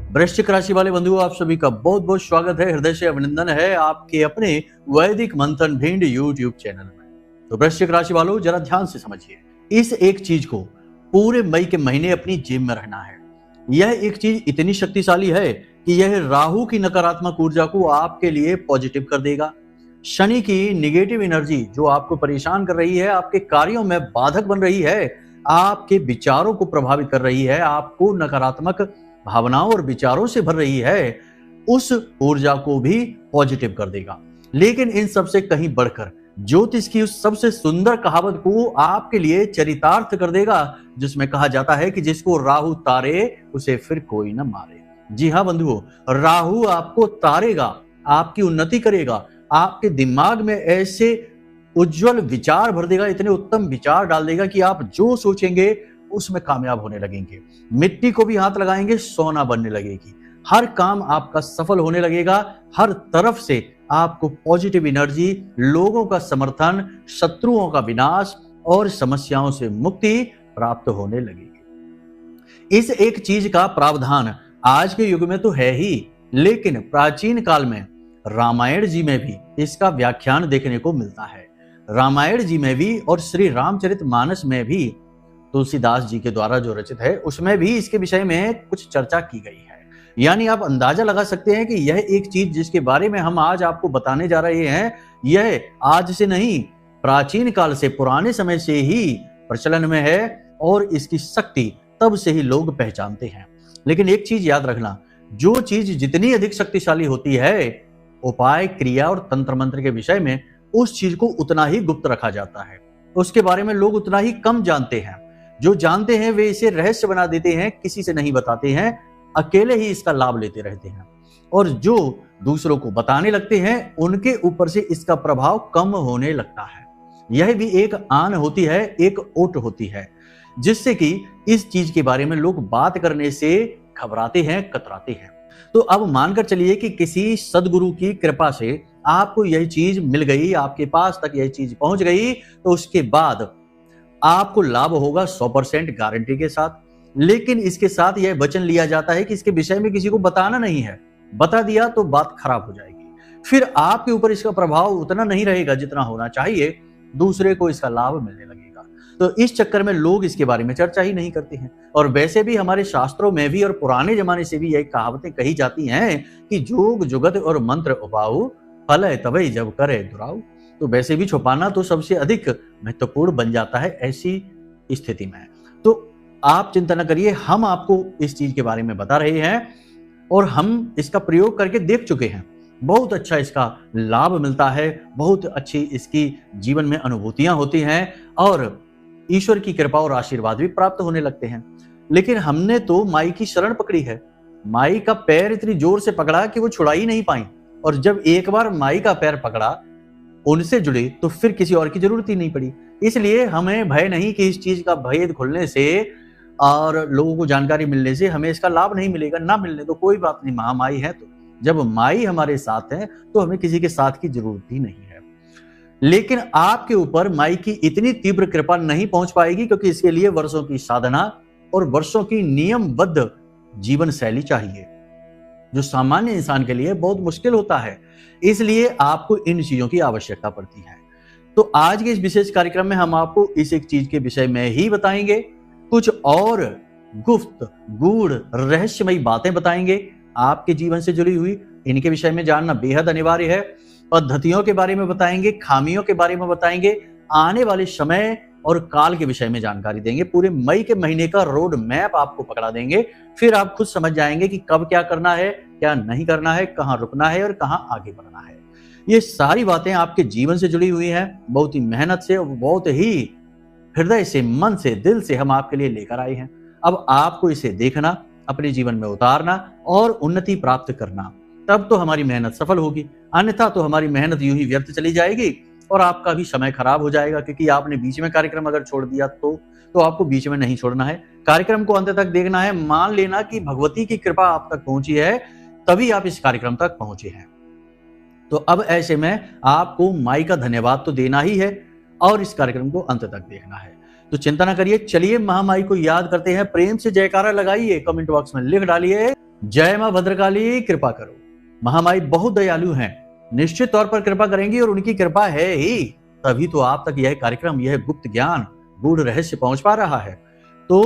वृश्चिक राशि वाले बंधुओं, आप सभी का बहुत बहुत स्वागत है, हृदय से अभिनंदन है आपके अपने वैदिक मंथन भिंड यूट्यूब चैनल में। तो वृश्चिक राशि वालों, जरा ध्यान से समझिए, इस एक चीज को पूरे मई के महीने अपनी जेब में रखना है। यह एक चीज इतनी शक्तिशाली है कि यह राहु की नकारात्मक ऊर्जा को आपके लिए पॉजिटिव कर देगा। शनि की निगेटिव एनर्जी जो आपको परेशान कर रही है, आपके कार्यों में बाधक बन रही है, आपके विचारों को प्रभावित कर रही है, आपको नकारात्मक भावनाओं और विचारों से भर रही है, उस ऊर्जा को भी पॉजिटिव कर देगा। लेकिन इन सबसे कहीं बढ़कर ज्योतिष की उस सबसे सुंदर कहावत को आपके लिए चरितार्थ कर देगा, जिसमें कहा जाता है कि जिसको राहु तारे उसे फिर कोई न मारे। जी हाँ बंधुओं, राहु आपको तारेगा, आपकी उन्नति करेगा, आपके दिमाग में ऐसे उज्जवल विचार भर देगा, इतने उत्तम विचार डाल देगा कि आप जो सोचेंगे उसमें कामयाब होने लगेंगे। मिट्टी को भी हाथ लगाएंगे, सोना बनने लगेगी। हर काम आपका सफल होने लगेगा। हर तरफ से आपको पॉजिटिव एनर्जी, लोगों का समर्थन, शत्रुओं का विनाश और समस्याओं से मुक्ति प्राप्त होने लगेगी। इस एक चीज का प्रावधान आज के युग में तो है ही, लेकिन प्राचीन काल में रामायण जी में भी इसका व्याख्यान देखने को मिलता है। रामायण जी में भी और श्री रामचरितमानस में भी, तुलसीदास जी के द्वारा जो रचित है, उसमें भी इसके विषय में कुछ चर्चा की गई है। यानी आप अंदाजा लगा सकते हैं कि यह एक चीज जिसके बारे में हम आज आपको बताने जा रहे हैं, यह आज से नहीं, प्राचीन काल से, पुराने समय से ही प्रचलन में है और इसकी शक्ति तब से ही लोग पहचानते हैं। लेकिन एक चीज याद रखना, जो चीज जितनी अधिक शक्तिशाली होती है, उपाय, क्रिया और तंत्र मंत्र के विषय में उस चीज को उतना ही गुप्त रखा जाता है, उसके बारे में लोग उतना ही कम जानते हैं। जो जानते हैं वे इसे रहस्य बना देते हैं, किसी से नहीं बताते हैं, अकेले ही इसका लाभ लेते रहते हैं। और जो दूसरों को बताने लगते हैं, उनके ऊपर से इसका प्रभाव कम होने लगता है। यह भी एक आन होती है, एक ओट होती है, जिससे कि इस चीज के बारे में लोग बात करने से घबराते हैं, कतराते हैं। तो अब मानकर चलिए कि किसी सदगुरु की कृपा से आपको यह चीज मिल गई, आपके पास तक यह चीज पहुंच गई, तो उसके बाद आपको लाभ होगा 100% गारंटी के साथ। लेकिन इसके साथ यह वचन लिया जाता है कि इसके विषय में किसी को बताना नहीं है। बता दिया तो बात खराब हो जाएगी, फिर आपके ऊपर इसका प्रभाव उतना नहीं रहेगा जितना होना चाहिए, दूसरे को इसका लाभ मिलने लगेगा। तो इस चक्कर में लोग इसके बारे में चर्चा ही नहीं करते हैं। और वैसे भी हमारे शास्त्रों में भी और पुराने जमाने से भी यही कहावतें कही जाती हैं कि जोग जुगत और मंत्र उपाऊ, फल तबई जब करे दुराऊ। तो वैसे भी छुपाना तो सबसे अधिक महत्वपूर्ण बन जाता है ऐसी स्थिति में। तो आप चिंता न करिए, हम आपको इस चीज के बारे में बता रहे हैं और हम इसका प्रयोग करके देख चुके हैं। बहुत अच्छा इसका लाभ मिलता है, बहुत अच्छी इसकी जीवन में अनुभूतियां होती हैं और ईश्वर की कृपा और आशीर्वाद भी प्राप्त होने लगते हैं। लेकिन हमने तो माई की शरण पकड़ी है, माई का पैर इतनी जोर से पकड़ा कि वो छुड़ा ही नहीं पाई। और जब एक बार माई का पैर पकड़ा, उनसे जुड़े, तो फिर किसी और की जरूरत ही नहीं पड़ी। इसलिए हमें भय नहीं कि इस चीज का भेद खुलने से और लोगों को जानकारी मिलने से हमें इसका लाभ नहीं मिलेगा। ना मिलने तो कोई बात नहीं, महामाई है तो। जब माई हमारे साथ है तो हमें किसी के साथ की जरूरत ही नहीं है। लेकिन आपके ऊपर माई की इतनी तीव्र कृपा नहीं पहुंच पाएगी, क्योंकि इसके लिए वर्षों की साधना और वर्षों की नियमबद्ध जीवन शैली चाहिए, जो सामान्य इंसान के लिए बहुत मुश्किल होता है। इसलिए आपको इन चीजों की आवश्यकता पड़ती है। तो आज के इस विशेष कार्यक्रम में हम आपको इस एक चीज के विषय में ही बताएंगे, कुछ और गुप्त, गूढ़, रहस्यमयी बातें बताएंगे आपके जीवन से जुड़ी हुई। इनके विषय में जानना बेहद अनिवार्य है। पद्धतियों के बारे में बताएंगे, खामियों के बारे में बताएंगे, आने वाले समय और काल के विषय में जानकारी देंगे। पूरे मई के महीने का रोड मैप आपको पकड़ा देंगे। फिर आप खुद समझ जाएंगे कि कब क्या करना है, क्या नहीं करना है, कहां रुकना है और कहां आगे बढ़ना है। ये सारी बातें आपके जीवन से जुड़ी हुई हैं। बहुत ही मेहनत से, बहुत ही हृदय से, मन से, दिल से हम आपके लिए लेकर आए हैं। अब आपको इसे देखना, अपने जीवन में उतारना और उन्नति प्राप्त करना, तब तो हमारी मेहनत सफल होगी। अन्यथा तो हमारी मेहनत यूं ही व्यर्थ चली जाएगी और आपका भी समय खराब हो जाएगा, क्योंकि आपने बीच में कार्यक्रम अगर छोड़ दिया तो आपको बीच में नहीं छोड़ना है, कार्यक्रम को अंत तक देखना है। मान लेना कि भगवती की कृपा आप तक पहुंची है, तभी आप इस कार्यक्रम तक पहुंचे हैं। तो अब ऐसे में आपको माई का धन्यवाद तो देना ही है और इस कार्यक्रम को अंत तक देखना है। तो चिंता ना करिए, चलिए महामाई को याद करते हैं। प्रेम से जयकारा लगाइए, कमेंट बॉक्स में लिख डालिए, जय मां भद्रकाली, कृपा करो। महामाई बहुत दयालु हैं, निश्चित तौर पर कृपा करेंगी और उनकी कृपा है ही, तभी तो आप तक यह कार्यक्रम, यह गुप्त ज्ञान, गूढ़ रहस्य पहुंच पा रहा है। तो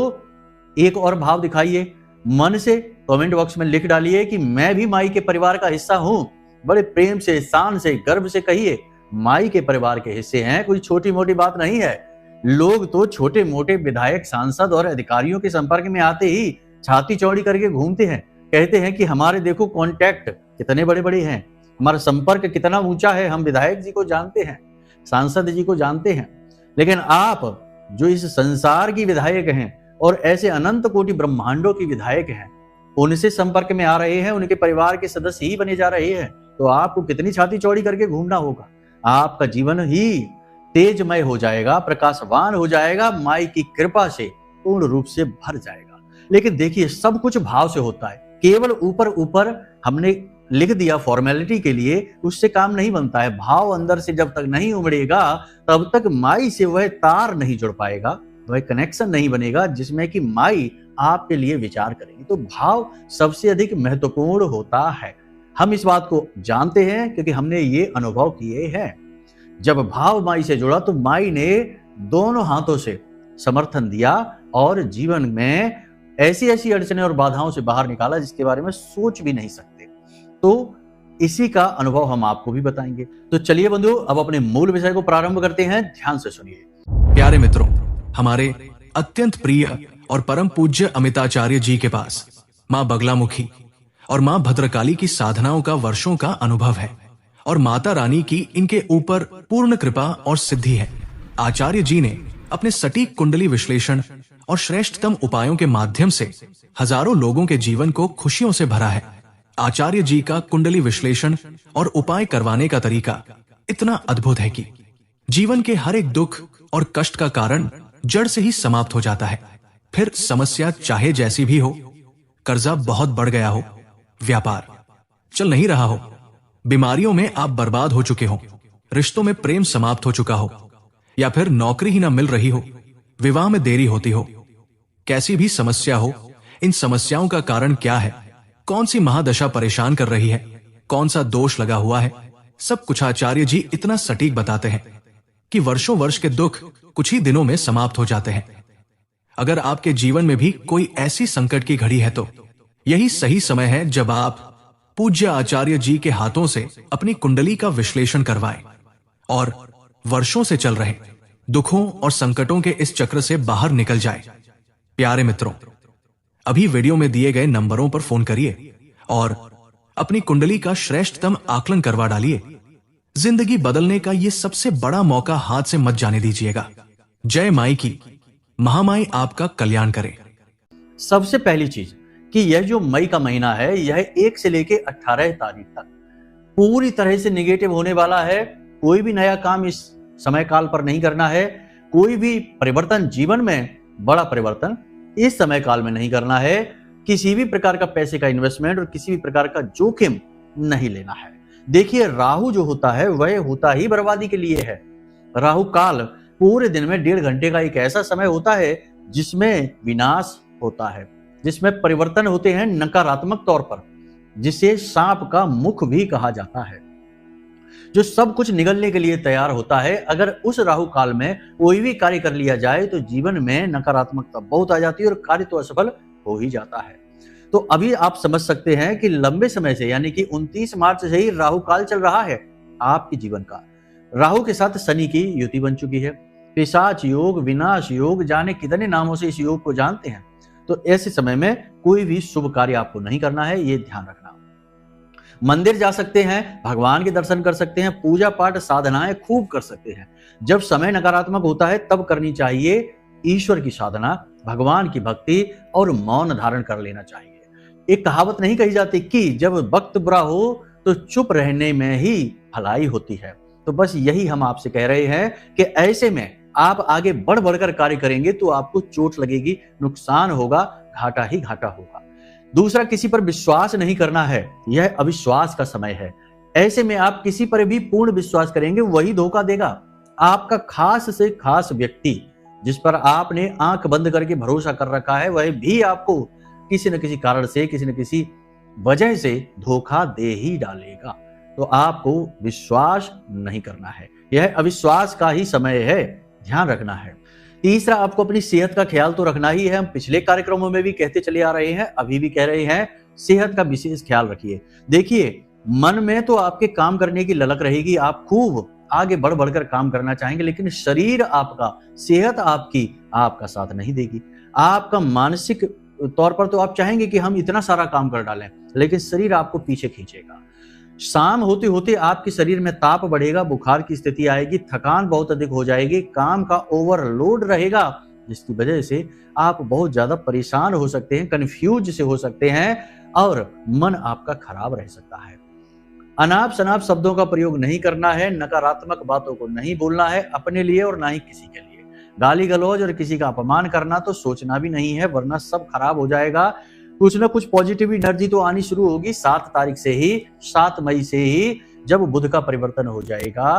एक और भाव दिखाइए, मन से कमेंट बॉक्स में लिख डालिए कि मैं भी माई के परिवार का हिस्सा हूं। बड़े प्रेम से, शान से, गर्व से कहिए, माई के परिवार के हिस्से हैं, कोई छोटी मोटी बात नहीं है। लोग तो छोटे मोटे विधायक, सांसद और अधिकारियों के संपर्क में आते ही छाती चौड़ी करके घूमते हैं, कहते हैं कि हमारे देखो कॉन्टैक्ट कितने बड़े बड़े हैं, हमारा संपर्क कितना ऊंचा है, हम विधायक जी को जानते हैं, सांसद जी को जानते हैं। लेकिन आप जो इस संसार की विधायक हैं और ऐसे अनंत कोटि ब्रह्मांडों की विधायक हैं, उनसे संपर्क में आ रहे हैं, उनके परिवार के सदस्य ही बने जा रहे हैं, तो आपको कितनी छाती चौड़ी करके घूमना होगा। आपका जीवन ही तेजमय हो जाएगा, प्रकाशवान हो जाएगा, माई की कृपा से पूर्ण रूप से भर जाएगा। लेकिन देखिए, सब कुछ भाव से होता है। केवल ऊपर ऊपर हमने लिख दिया फॉर्मेलिटी के लिए, उससे काम नहीं बनता है। भाव अंदर से जब तक नहीं उमड़ेगा, तब तक माई से वह तार नहीं जुड़ पाएगा, वह कनेक्शन नहीं बनेगा जिसमें कि माई आपके लिए विचार करेंगे। तो भाव सबसे अधिक महत्वपूर्ण होता है। हम इस बात को जानते हैं क्योंकि हमने ये अनुभव किए हैं। जब भाव माई से जुड़ा तो माई ने दोनों हाथों से समर्थन दिया और जीवन में ऐसी ऐसी अड़चनें और बाधाओं से बाहर निकाला जिसके बारे में सोच भी नहीं सकते। तो इसी का अनुभव हम आपको भी बताएंगे। तो चलिए बंधु, अब अपने मूल विषय को प्रारंभ करते हैं, ध्यान से सुनिए। प्यारे मित्रों, हमारे अत्यंत प्रिय और परम पूज्य अमिताचार्य जी के पास माँ बगलामुखी और माँ भद्रकाली की साधनाओं का वर्षों का अनुभव है और माता रानी की इनके ऊपर पूर्ण कृपा और सिद्धि है। आचार्य जी ने अपने सटीक कुंडली विश्लेषण और श्रेष्ठतम उपायों के माध्यम से हजारों लोगों के जीवन को खुशियों से भरा है। आचार्य जी का कुंडली विश्लेषण और उपाय करवाने का तरीका इतना अद्भुत है कि जीवन के हर एक दुख और कष्ट का कारण जड़ से ही समाप्त हो जाता है। फिर समस्या चाहे जैसी भी हो, कर्जा बहुत बढ़ गया हो, व्यापार चल नहीं रहा हो, बीमारियों में आप बर्बाद हो चुके हो, रिश्तों में प्रेम समाप्त हो चुका हो, या फिर नौकरी ही ना मिल रही हो, विवाह में देरी होती हो, कैसी भी समस्या हो, इन समस्याओं का कारण क्या है, कौन सी महादशा परेशान कर रही है, कौन सा दोष लगा हुआ है, सब कुछ आचार्य जी इतना सटीक बताते हैं कि वर्षों वर्ष के दुख कुछ ही दिनों में समाप्त हो जाते हैं। अगर आपके जीवन में भी कोई ऐसी संकट की घड़ी है तो यही सही समय है जब आप पूज्य आचार्य जी के हाथों से अपनी कुंडली का विश्लेषण करवाएं और वर्षों से चल रहे दुखों और संकटों के इस चक्र से बाहर निकल जाए। प्यारे मित्रों, अभी वीडियो में दिए गए नंबरों पर फोन करिए और अपनी कुंडली का श्रेष्ठतम आकलन करवा डालिए। जिंदगी बदलने का ये सबसे बड़ा मौका हाथ से मत जाने दीजिएगा। जय माई की, महामाई आपका कल्याण करे। सबसे पहली चीज कि यह जो मई का महीना है, यह 1 से लेके 18 तारीख तक पूरी तरह से निगेटिव होने वाला है। कोई भी नया काम इस समय काल पर नहीं करना है। कोई भी परिवर्तन, जीवन में बड़ा परिवर्तन इस समय काल में नहीं करना है। किसी भी प्रकार का पैसे का इन्वेस्टमेंट और किसी भी प्रकार का जोखिम नहीं लेना है। देखिए, राहु जो होता है वह होता ही बर्बादी के लिए है। राहु काल पूरे दिन में 1.5 घंटे का एक ऐसा समय होता है जिसमें विनाश होता है, जिसमें परिवर्तन होते हैं नकारात्मक तौर पर, जिसे सांप का मुख भी कहा जाता है, जो सब कुछ निगलने के लिए तैयार होता है। अगर उस राहु काल में कोई भी कार्य कर लिया जाए तो जीवन में नकारात्मकता बहुत आ जाती है और कार्य तो असफल हो ही जाता है। तो अभी आप समझ सकते हैं कि लंबे समय से, यानी कि 29 मार्च से ही राहु काल चल रहा है आपके जीवन का। राहु के साथ शनि की युति बन चुकी है। पिशाच योग, विनाश योग, जाने कितने नामों से इस योग को जानते हैं। तो ऐसे समय में कोई भी शुभ कार्य आपको नहीं करना है, ये ध्यान रखना। मंदिर जा सकते हैं, भगवान के दर्शन कर सकते हैं, पूजा पाठ साधनाएं खूब कर सकते हैं। जब समय नकारात्मक होता है तब करनी चाहिए ईश्वर की साधना, भगवान की भक्ति और मौन धारण कर लेना चाहिए। एक कहावत नहीं कही जाती कि जब वक्त बुरा हो तो चुप रहने में ही भलाई होती है। तो बस यही हम आपसे कह रहे हैं कि ऐसे में आप आगे बढ़ बढ़कर कार्य करेंगे तो आपको चोट लगेगी, नुकसान होगा, घाटा ही घाटा होगा। दूसरा, किसी पर विश्वास नहीं करना है, यह अविश्वास का समय है। ऐसे में आप किसी पर भी पूर्ण विश्वास करेंगे, वही धोखा देगा। आपका खास से खास व्यक्ति जिस पर आपने आंख बंद करके भरोसा कर रखा है, वह भी आपको किसी न किसी कारण से, किसी न किसी वजह से धोखा दे ही डालेगा। तो आपको विश्वास नहीं करना है, यह अविश्वास का ही समय है, ध्यान रखना है। तीसरा, आपको अपनी सेहत का ख्याल तो रखना ही है। हम पिछले कार्यक्रमों में भी कहते चले आ रहे हैं, अभी भी कह रहे हैं, सेहत का विशेष ख्याल रखिए। देखिए, मन में तो आपके काम करने की ललक रहेगी, आप खूब आगे बढ़ बढ़कर काम करना चाहेंगे, लेकिन शरीर आपका, सेहत आपकी आपका साथ नहीं देगी। आपका मानसिक तौर पर तो आप चाहेंगे कि हम इतना सारा काम कर डालें, लेकिन शरीर आपको पीछे खींचेगा। शाम होते होते आपके शरीर में ताप बढ़ेगा, बुखार की स्थिति आएगी, थकान बहुत अधिक हो जाएगी, काम का ओवरलोड रहेगा, जिसकी वजह से आप बहुत ज्यादा परेशान हो सकते हैं, कंफ्यूज से हो सकते हैं और मन आपका खराब रह सकता है। अनाप शनाप शब्दों का प्रयोग नहीं करना है, नकारात्मक बातों को नहीं बोलना है अपने लिए और ना ही किसी के लिए। गाली गलौज और किसी का अपमान करना तो सोचना भी नहीं है, वरना सब खराब हो जाएगा। कुछ ना कुछ पॉजिटिव एनर्जी तो आनी शुरू होगी 7 तारीख से ही, 7 मई से ही, जब बुध का परिवर्तन हो जाएगा।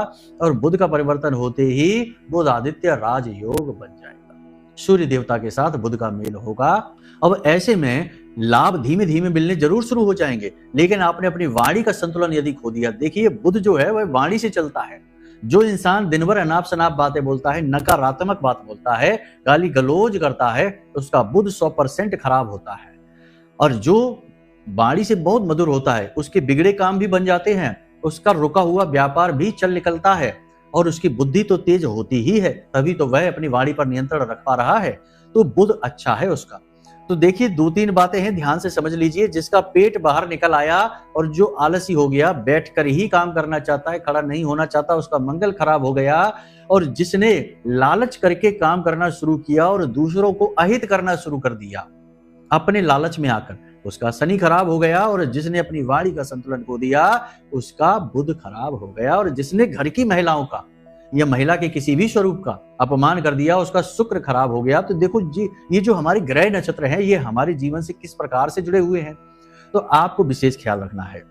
और बुध का परिवर्तन होते ही बुध आदित्य राजयोग बन जाएगा, सूर्य देवता के साथ बुध का मेल होगा। अब ऐसे में लाभ धीमे धीमे मिलने जरूर शुरू हो जाएंगे, लेकिन आपने अपनी वाणी का संतुलन यदि खो दिया। देखिए, बुध जो है वह वाणी से चलता है। जो इंसान दिन भर अनाप शनाप बातें बोलता है, नकारात्मक बात बोलता है, गाली गलौज करता है, उसका बुध 100% खराब होता है। और जो वाणी से बहुत मधुर होता है, उसके बिगड़े काम भी बन जाते हैं, उसका रुका हुआ व्यापार भी चल निकलता है, और उसकी बुद्धि तो तेज होती ही है, तभी तो वह अपनी वाणी पर नियंत्रण रख पा रहा है। तो बुध अच्छा है उसका। तो देखिए, 2-3 बातें हैं, ध्यान से समझ लीजिए। जिसका पेट बाहर निकल आया और जो आलसी हो गया, बैठकर ही काम करना चाहता है, खड़ा नहीं होना चाहता, उसका मंगल खराब हो गया। और जिसने लालच करके काम करना शुरू किया और दूसरों को अहित करना शुरू कर दिया अपने लालच में आकर, उसका शनि खराब हो गया। और जिसने अपनी वाणी का संतुलन खो दिया, उसका बुध खराब हो गया। और जिसने घर की महिलाओं का या महिला के किसी भी स्वरूप का अपमान कर दिया, उसका शुक्र खराब हो गया। तो देखो जी, ये जो हमारे ग्रह नक्षत्र हैं, ये हमारे जीवन से किस प्रकार से जुड़े हुए हैं, तो आपको विशेष ख्याल रखना है।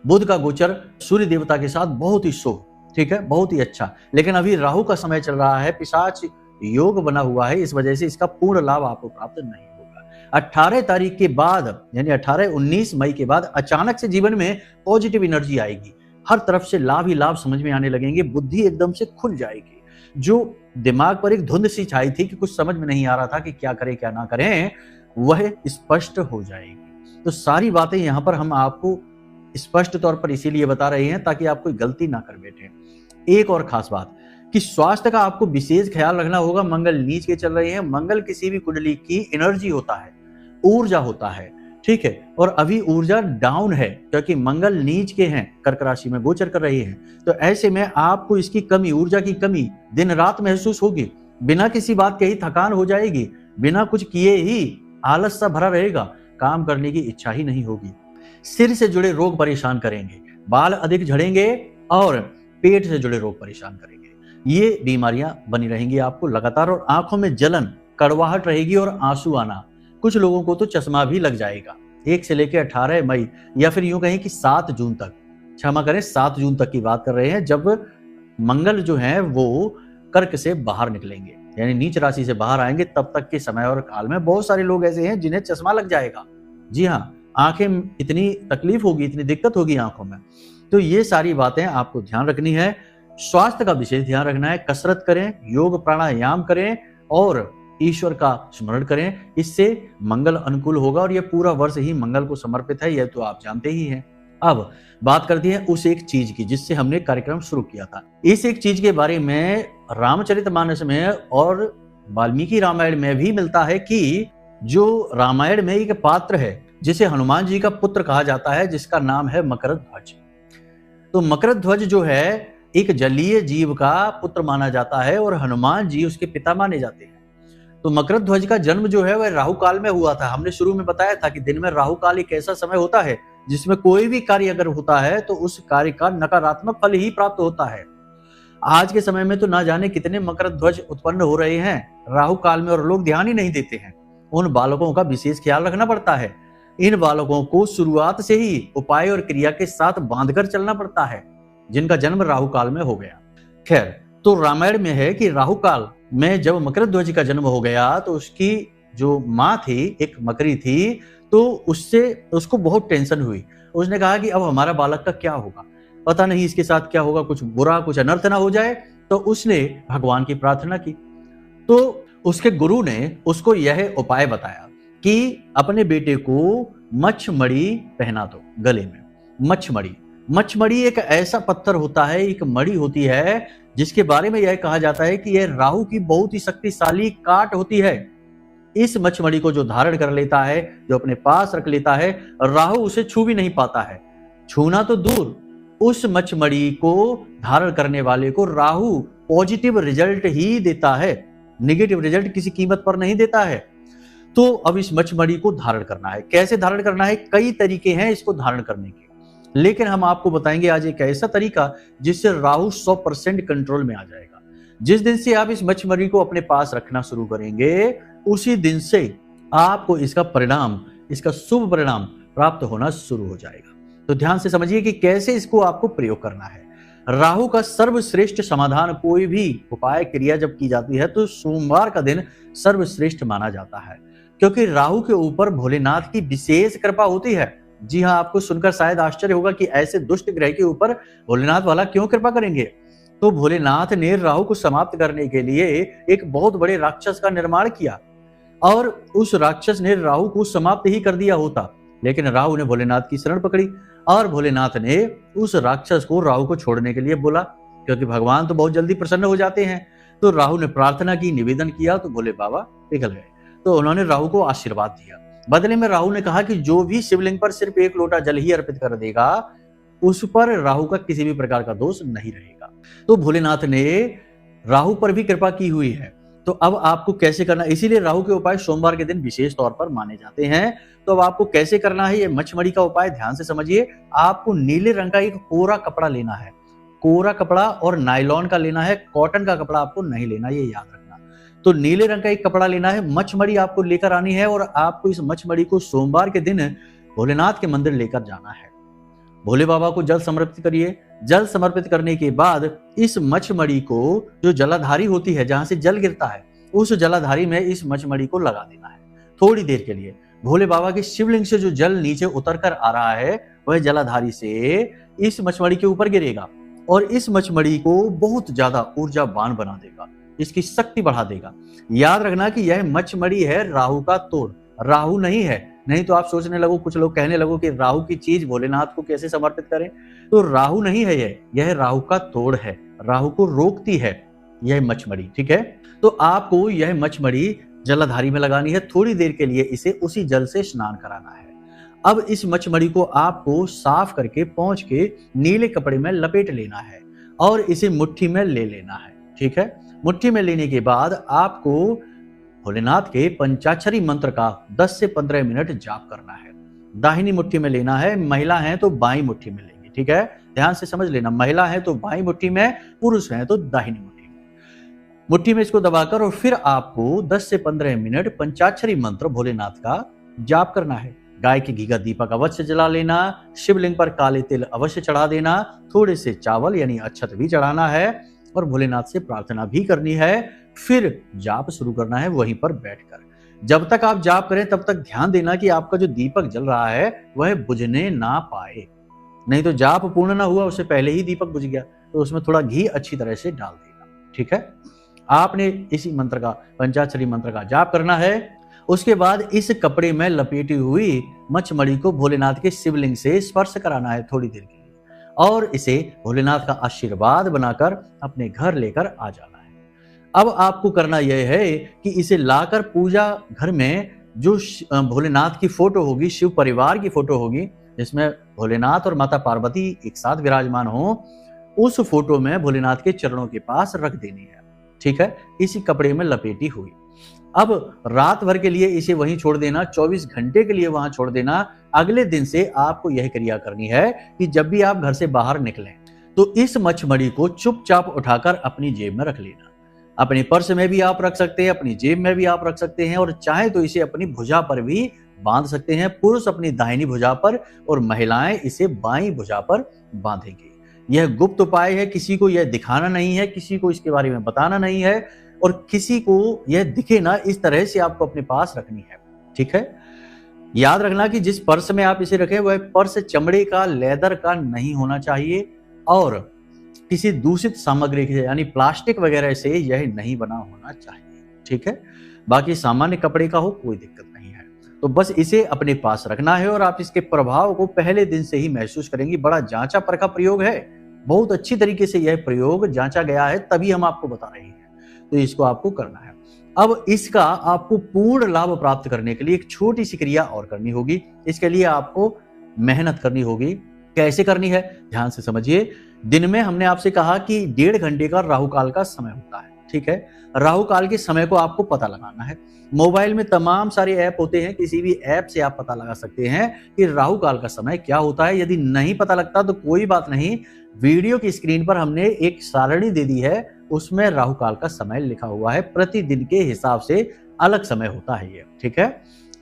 बुध का गोचर सूर्य देवता के साथ बहुत ही शुभ, ठीक है, बहुत ही अच्छा। लेकिन अभी राहु का समय चल रहा है, पिशाच योग बना हुआ है, इस वजह से इसका पूर्ण लाभ आपको प्राप्त नहीं होगा। 18 तारीख के बाद, यानी 18-19 मई के बाद अचानक से जीवन में पॉजिटिव एनर्जी आएगी, हर तरफ से लाभ ही लाभ समझ में आने लगेंगे, बुद्धि एकदम से खुल जाएगी। जो दिमाग पर एक धुंध सी छाई थी कि कुछ समझ में नहीं आ रहा था कि क्या करें क्या ना करें, वह स्पष्ट हो जाएगी। तो सारी बातें यहाँ पर हम आपको स्पष्ट तौर पर इसीलिए बता रहे हैं ताकि आप कोई गलती ना कर बैठे। एक और खास बात कि स्वास्थ्य का आपको विशेष ख्याल रखना होगा। मंगल नीच के चल रहे हैं। मंगल किसी भी कुंडली की एनर्जी होता है, ऊर्जा होता है, ठीक है, और अभी ऊर्जा डाउन है क्योंकि मंगल नीच के हैं, कर्क राशि में गोचर कर रही है। तो ऐसे में आपको इसकी कमी, ऊर्जा की कमी दिन रात महसूस होगी, बिना किसी बात के ही थकान हो जाएगी, बिना कुछ किए ही आलस सा भरा रहेगा, काम करने की इच्छा ही नहीं होगी। सिर से जुड़े रोग परेशान करेंगे, बाल अधिक झड़ेंगे और पेट से जुड़े रोग परेशान करेंगे। ये बीमारियां बनी रहेंगी आपको लगातार। और आंखों में जलन, कड़वाहट रहेगी और आंसू आना। कुछ लोगों को तो चश्मा भी लग जाएगा। 1 से लेकर 18 मई या फिर यूं कहें कि 7 जून तक, क्षमा करें 7 जून तक की बात कर रहे हैं, जब मंगल जो है वो कर्क से बाहर निकलेंगे, यानी नीच राशि से बाहर आएंगे। तब तक के समय और काल में बहुत सारे लोग ऐसे हैं जिन्हें चश्मा लग जाएगा। जी हाँ, आंखें, इतनी तकलीफ होगी, इतनी दिक्कत होगी आंखों में। तो ये सारी बातें आपको ध्यान रखनी है। स्वास्थ्य का विशेष ध्यान रखना है। कसरत करें, योग प्राणायाम करें और ईश्वर का स्मरण करें, इससे मंगल अनुकूल होगा। और यह पूरा वर्ष ही मंगल को समर्पित है, यह तो आप जानते ही हैं। अब बात करते हैं उस एक चीज की जिससे हमने कार्यक्रम शुरू किया था। इस एक चीज के बारे में रामचरितमानस में और वाल्मीकि रामायण में भी मिलता है कि जो रामायण में एक पात्र है जिसे हनुमान जी का पुत्र कहा जाता है, जिसका नाम है मकरध्वज। तो मकरध्वज जो है एक जलीय जीव का पुत्र माना जाता है और हनुमान जी उसके पिता माने जाते हैं। तो मकरध्वज का जन्म जो है वह राहु काल में हुआ था। हमने शुरू में बताया था कि दिन में राहु काल एक ऐसा समय होता है जिसमें कोई भी कार्य अगर होता है तो उस कार्य का नकारात्मक फल ही प्राप्त होता है। आज के समय में तो ना जाने कितने मकरध्वज उत्पन्न हो रहे हैं राहु काल में, और लोग ध्यान ही नहीं देते हैं। उन बालकों का विशेष ख्याल रखना पड़ता है। इन बालकों को शुरुआत से ही उपाय और क्रिया के साथ बांधकर चलना पड़ता है जिनका जन्म राहु काल में हो गया। खैर, तो रामायण में है कि राहु काल में जब मकरध्वज का जन्म हो गया तो उसकी जो माँ थी, एक मकरी थी, तो तो उससे उसको बहुत टेंशन हुई। उसने कहा कि अब हमारा बालक का क्या होगा, पता नहीं इसके साथ क्या होगा, कुछ बुरा कुछ अनर्थ ना हो जाए। तो उसने भगवान की प्रार्थना की। तो उसके गुरु ने उसको यह उपाय बताया कि अपने बेटे को मच्छमड़ी पहना दो गले में। मच्छमड़ी एक ऐसा पत्थर होता है, एक मड़ी होती है जिसके बारे में यह कहा जाता है कि यह राहु की बहुत ही शक्तिशाली काट होती है। इस मच्छमड़ी को जो धारण कर लेता है, जो अपने पास रख लेता है, राहु उसे छू भी नहीं पाता है। छूना तो दूर, उस मच्छमड़ी को धारण करने वाले को राहु पॉजिटिव रिजल्ट ही देता है, नेगेटिव रिजल्ट किसी कीमत पर नहीं देता है। तो अब इस मच्छमड़ी को धारण करना है। कैसे धारण करना है? कई तरीके हैं इसको धारण करने के, लेकिन हम आपको बताएंगे आज एक ऐसा तरीका जिससे राहु 100% कंट्रोल में आ जाएगा। जिस दिन से आप इस मच्छमड़ी को अपने पास रखना शुरू करेंगे, उसी दिन से आपको इसका परिणाम, इसका शुभ परिणाम प्राप्त होना शुरू हो जाएगा। तो ध्यान से समझिए कि कैसे इसको आपको प्रयोग करना है। राहु का सर्वश्रेष्ठ समाधान, कोई भी उपाय क्रिया जब की जाती है तो सोमवार का दिन सर्वश्रेष्ठ माना जाता है, क्योंकि राहु के ऊपर भोलेनाथ की विशेष कृपा होती है। जी हाँ, आपको सुनकर शायद आश्चर्य होगा कि ऐसे दुष्ट ग्रह के ऊपर भोलेनाथ वाला क्यों कृपा करेंगे। तो भोलेनाथ ने राहु को समाप्त करने के लिए एक बहुत बड़े राक्षस का निर्माण किया, और उस राक्षस ने राहु को समाप्त ही कर दिया होता, लेकिन राहु ने भोलेनाथ की शरण पकड़ी और भोलेनाथ ने उस राक्षस को राहु को छोड़ने के लिए बोला, क्योंकि भगवान तो बहुत जल्दी प्रसन्न हो जाते हैं। तो राहु ने प्रार्थना की, निवेदन किया, तो भोले बाबा पिघल गए। तो उन्होंने राहु को आशीर्वाद दिया। बदले में राहु ने कहा कि जो भी शिवलिंग पर सिर्फ 1 लोटा जल ही अर्पित कर देगा, उस पर राहु का किसी भी प्रकार का दोष नहीं रहेगा। तो भोलेनाथ ने राहु पर भी कृपा की हुई है। तो अब आपको कैसे करना, इसीलिए राहु के उपाय सोमवार के दिन विशेष तौर पर माने जाते हैं। तो अब आपको कैसे करना है, ये मच्छमड़ी का उपाय ध्यान से समझिए। आपको नीले रंग का एक कोरा कपड़ा लेना है, कोरा कपड़ा, और नायलॉन का लेना है, कॉटन का कपड़ा आपको नहीं लेना, ये याद रखना। तो नीले रंग का एक कपड़ा लेना है, मच्छमड़ी आपको लेकर आनी है, और आपको इस मच्छमड़ी को सोमवार के दिन भोलेनाथ के मंदिर लेकर जाना है। भोले बाबा को जल समर्पित करिए। जल समर्पित करने के बाद इस मच्छमड़ी को, जो जलाधारी होती है जहां से जल गिरता है, उस जलाधारी में इस मच्छमड़ी को लगा देना है थोड़ी देर के लिए। भोले बाबा के शिवलिंग से जो जल नीचे उतर कर आ रहा है, वह जलाधारी से इस मच्छमड़ी के ऊपर गिरेगा और इस मच्छमड़ी को बहुत ज्यादा ऊर्जावान बना देगा, इसकी शक्ति बढ़ा देगा। याद रखना कि यह मच्छमड़ी है राहु का तोड़, राहु नहीं है। नहीं तो आप सोचने लगो, कुछ लोग कहने लगो कि राहु की चीज भोलेनाथ को कैसे समर्पित करें। तो राहु नहीं है यह राहु का तोड़ है, राहु को रोकती है यह मच्छमड़ी। ठीक है, तो आपको यह मच्छमड़ी जलाधारी में लगानी है, थोड़ी देर के लिए इसे उसी जल से स्नान कराना है। अब इस मच्छमड़ी को आपको साफ करके पोंछ के नीले कपड़े में लपेट लेना है और इसे मुट्ठी में ले लेना है। ठीक है, मुट्ठी में लेने के बाद आपको भोलेनाथ के पंचाक्षरी मंत्र का 10 से 15 मिनट जाप करना है। दाहिनी मुट्ठी में लेना है, महिला है तो बाईं मुट्ठी में लेंगे। ठीक है, ध्यान से समझ लेना, महिला है तो बाईं मुट्ठी में, पुरुष है तो दाहिनी मुट्ठी में। मुट्ठी में इसको दबाकर और फिर आपको 10 से 15 मिनट पंचाक्षरी मंत्र भोलेनाथ का जाप करना है। गाय के घी का दीपक अवश्य जला लेना, शिवलिंग पर काले तिल अवश्य चढ़ा देना, थोड़े से चावल यानी अक्षत भी चढ़ाना है और भोलेनाथ से प्रार्थना भी करनी है। फिर जाप शुरू करना है वहीं पर बैठकर। जब तक आप जाप करें तब तक ध्यान देना कि आपका जो दीपक जल रहा है वह बुझने ना पाए, नहीं तो जाप पूर्ण ना हुआ, उससे पहले ही दीपक बुझ गया तो उसमें थोड़ा घी अच्छी तरह से डाल देना। ठीक है, आपने इसी मंत्र का, पंचाक्षरी मंत्र का जाप करना है। उसके बाद इस कपड़े में लपेटी हुई मच्छमड़ी को भोलेनाथ के शिवलिंग से स्पर्श कराना है थोड़ी देर के लिए और इसे भोलेनाथ का आशीर्वाद बनाकर अपने घर लेकर आ जाना है। अब आपको करना यह है कि इसे लाकर पूजा घर में जो भोलेनाथ की फोटो होगी, शिव परिवार की फोटो होगी, जिसमें भोलेनाथ और माता पार्वती एक साथ विराजमान हो, उस फोटो में भोलेनाथ के चरणों के पास रख देनी है। ठीक है, इसी कपड़े में लपेटी हुई। अब रात भर के लिए इसे वहीं छोड़ देना, 24 घंटे के लिए वहां छोड़ देना। अगले दिन से आपको यह क्रिया करनी है कि जब भी आप घर से बाहर निकलें तो इस मच्छमड़ी को चुपचाप उठाकर अपनी जेब में रख लेना। अपने पर्स में भी आप रख सकते हैं, अपनी जेब में भी आप रख सकते हैं और चाहे तो इसे अपनी भुजा पर भी बांध सकते हैं। पुरुष अपनी दाहिनी भुजा पर और महिलाएं इसे बाईं भुजा पर बांधेंगे। यह गुप्त उपाय है, किसी को यह दिखाना नहीं है, किसी को इसके बारे में बताना नहीं है और किसी को यह दिखे ना, इस तरह से आपको अपने पास रखनी है। ठीक है, याद रखना कि जिस पर्स में आप इसे रखें वह पर्स चमड़े का, लेदर का नहीं होना चाहिए और किसी दूषित सामग्री से यानी प्लास्टिक वगैरह से यह नहीं बना होना चाहिए। ठीक है, बाकी सामान्य कपड़े का हो कोई दिक्कत नहीं है। तो बस इसे अपने पास रखना है और आप इसके प्रभाव को पहले दिन से ही महसूस करेंगे। बड़ा जांचा परखा प्रयोग है, बहुत अच्छी तरीके से यह प्रयोग जांचा गया है, तभी हम आपको बता रहे हैं। तो इसको आपको करना है। अब इसका आपको पूर्ण लाभ प्राप्त करने के लिए एक छोटी सी क्रिया और करनी होगी। इसके लिए आपको मेहनत करनी होगी। कैसे करनी है, ध्यान से समझिए। दिन में हमने आपसे कहा कि 1.5 घंटे का राहु काल का समय होता है। ठीक है, राहु काल के समय को आपको पता लगाना है। मोबाइल में तमाम सारे ऐप होते हैं, किसी भी ऐप से आप पता लगा सकते हैं कि राहु काल का समय क्या होता है। यदि नहीं पता लगता तो कोई बात नहीं, वीडियो की स्क्रीन पर हमने एक सारणी दे दी है, उसमें राहु काल का समय लिखा हुआ है। प्रतिदिन के हिसाब से अलग समय होता है ये। ठीक है,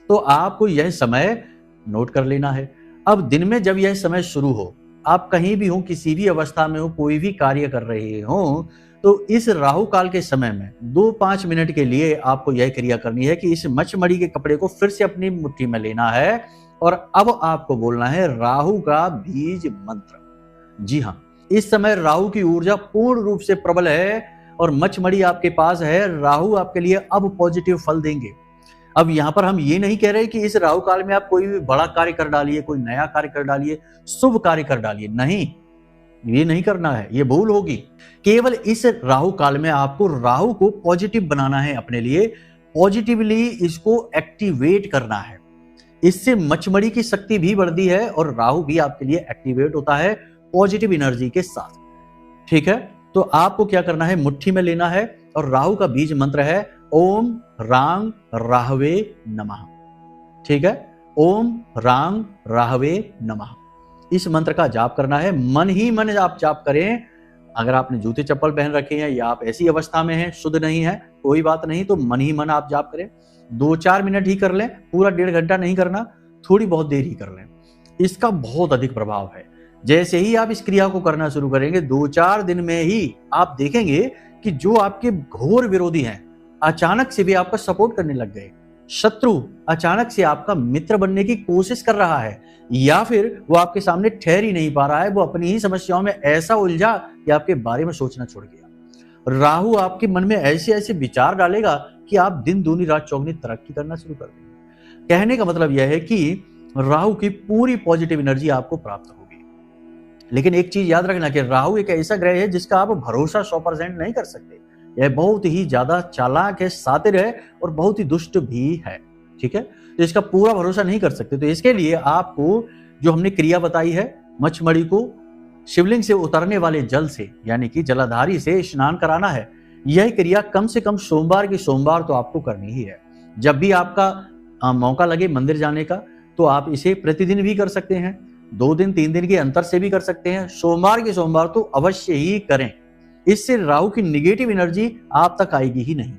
तो आपको यह समय नोट कर लेना है। अब दिन में जब यह समय शुरू हो, आप कहीं भी हो, किसी भी अवस्था में हो, कोई भी कार्य कर रहे हो, तो इस राहु काल के समय में 2-5 मिनट के लिए आपको यह क्रिया करनी है कि इस मचमड़ी के कपड़े को फिर से अपनी मुट्ठी में लेना है और अब आपको बोलना है राहु का बीज मंत्र। जी हाँ, इस समय राहु की ऊर्जा पूर्ण रूप से प्रबल है और मचमड़ी आपके पास है। राहु आपके लिए अब पॉजिटिव फल देंगे। अब यहाँ पर हम ये नहीं कह रहे कि इस राहु काल में आप कोई भी बड़ा कार्य कर डालिए, कोई नया कार्य कर डालिए, शुभ कार्य कर डालिए, नहीं, ये नहीं करना है, ये भूल होगी। केवल इस राहु काल में आपको राहु को पॉजिटिव बनाना है, अपने लिए पॉजिटिवली इसको एक्टिवेट करना है। इससे मचमड़ी की शक्ति भी बढ़ती है और राहु भी आपके लिए एक्टिवेट होता है पॉजिटिव एनर्जी के साथ। ठीक है, तो आपको क्या करना है, मुट्ठी में लेना है और राहु का बीज मंत्र है ओम रांग राहवे नमः। ठीक है, ओम रांग राहवे नमः, इस मंत्र का जाप करना है। मन ही मन आप जाप करें। अगर आपने जूते चप्पल पहन रखे हैं या आप ऐसी अवस्था में हैं, शुद्ध नहीं है, कोई बात नहीं, तो मन ही मन आप जाप करें। 2-4 मिनट ही कर लें, पूरा 1.5 घंटा नहीं करना, थोड़ी बहुत देर ही कर लें। इसका बहुत अधिक प्रभाव है। जैसे ही आप इस क्रिया को करना शुरू करेंगे, 2-4 दिन में ही आप देखेंगे कि जो आपके घोर विरोधी हैं, अचानक से भी आपका सपोर्ट करने लग गए। शत्रु अचानक से आपका मित्र बनने की कोशिश कर रहा है या फिर वो आपके सामने ठहर ही नहीं पा रहा है, वो अपनी ही समस्याओं में ऐसा उलझा कि आपके बारे में सोचना छोड़ गया। राहु आपके मन में ऐसे ऐसे विचार डालेगा कि आप दिन दूनी रात चौगनी तरक्की करना शुरू कर देंगे। कहने का मतलब यह है कि राहु की पूरी पॉजिटिव एनर्जी आपको प्राप्त होगी। लेकिन एक चीज याद रखना कि राहु एक ऐसा ग्रह है जिसका आप भरोसा 100% नहीं कर सकते। यह बहुत ही ज्यादा चालाक है, शातिर है और बहुत ही दुष्ट भी है। ठीक है, तो इसका पूरा भरोसा नहीं कर सकते। तो इसके लिए आपको जो हमने क्रिया बताई है, मचमड़ी को शिवलिंग से उतरने वाले जल से यानी कि जलाधारी से स्नान कराना है। यह क्रिया कम से कम सोमवार की सोमवार तो आपको करनी ही है। जब भी आपका मौका लगे मंदिर जाने का, तो आप इसे प्रतिदिन भी कर सकते हैं, 2 दिन 3 दिन के अंतर से भी कर सकते हैं। सोमवार के सोमवार तो अवश्य ही करें। इससे राहु की निगेटिव एनर्जी आप तक आएगी ही नहीं।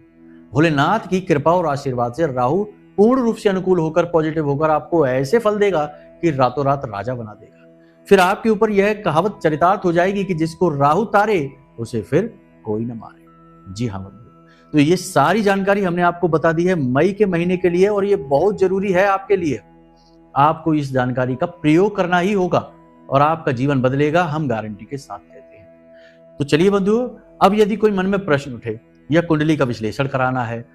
भोलेनाथ की कृपा और आशीर्वाद से राहु पूर्ण रूप से अनुकूल होकर, पॉजिटिव होकर आपको ऐसे फल देगा कि रातों रात राजा बना देगा। फिर आपके ऊपर यह कहावत चरितार्थ हो जाएगी कि जिसको राहु तारे उसे फिर कोई न मारे। जी हाँ बंधु, तो ये सारी जानकारी हमने आपको बता दी है मई के महीने के लिए और ये बहुत जरूरी है आपके लिए। आपको इस जानकारी का प्रयोग करना ही होगा और आपका जीवन बदलेगा, हम गारंटी के साथ कहते हैं। तो चलिए बंधुओं, अब यदि कोई मन में प्रश्न उठे या कुंडली का विश्लेषण कराना है,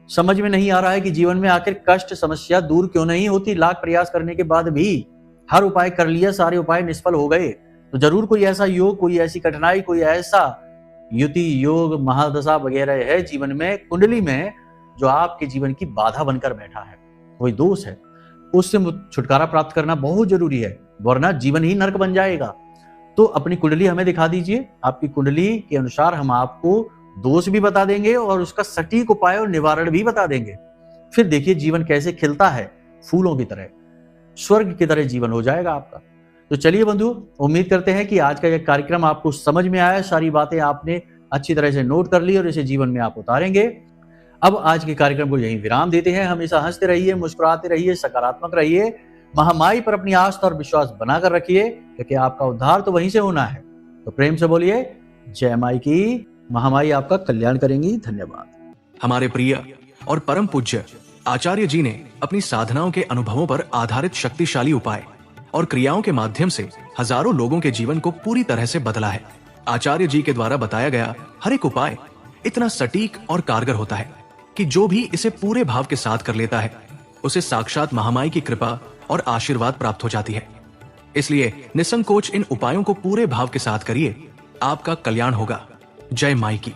समझ में नहीं आ रहा है कि जीवन में आखिर कष्ट समस्या दूर क्यों नहीं होती, लाख प्रयास करने के बाद भी हर उपाय कर लिया, सारे उपाय निष्फल हो गए, तो जरूर कोई ऐसा योग, कोई ऐसी कठिनाई, कोई ऐसा युति योग, महादशा वगैरह है जीवन में, कुंडली में, जो आपके जीवन की बाधा बनकर बैठा है, कोई दोष है, उससे छुटकारा प्राप्त करना बहुत जरूरी है, वरना जीवन ही नरक बन जाएगा। तो अपनी कुंडली हमें दिखा दीजिए। आपकी कुंडली के अनुसार हम आपको दोष भी बता देंगे और उसका सटीक उपाय और निवारण भी बता देंगे। फिर देखिए जीवन कैसे खिलता है, फूलों की तरह, स्वर्ग की तरह जीवन हो जाएगा आपका। तो चलिए बंधु, उम्मीद करते हैं कि आज का यह कार्यक्रम आपको समझ में आया, सारी बातें आपने अच्छी तरह से नोट कर ली और इसे जीवन में आप उतारेंगे। अब आज के कार्यक्रम को यहीं विराम देते हैं। हमेशा हंसते रहिए, मुस्कुराते रहिए, सकारात्मक रहिए, महामाई पर अपनी आस्था और विश्वास बनाकर रखिए, क्योंकि आपका उद्धार तो वहीं से होना है। तो प्रेम से बोलिए जय माई की। महामाई आपका कल्याण करेंगी। धन्यवाद। हमारे प्रिय और परम पूज्य आचार्य जी ने अपनी साधनाओं के अनुभवों पर आधारित शक्तिशाली उपाय और क्रियाओं के माध्यम से हजारों लोगों के जीवन को पूरी तरह से बदला है। आचार्य जी के द्वारा बताया गया हर एक उपाय इतना सटीक और कारगर होता है कि जो भी इसे पूरे भाव के साथ कर लेता है उसे साक्षात महामाई की कृपा और आशीर्वाद प्राप्त हो जाती है। इसलिए निसंकोच इन उपायों को पूरे भाव के साथ करिए, आपका कल्याण होगा। जय माई की।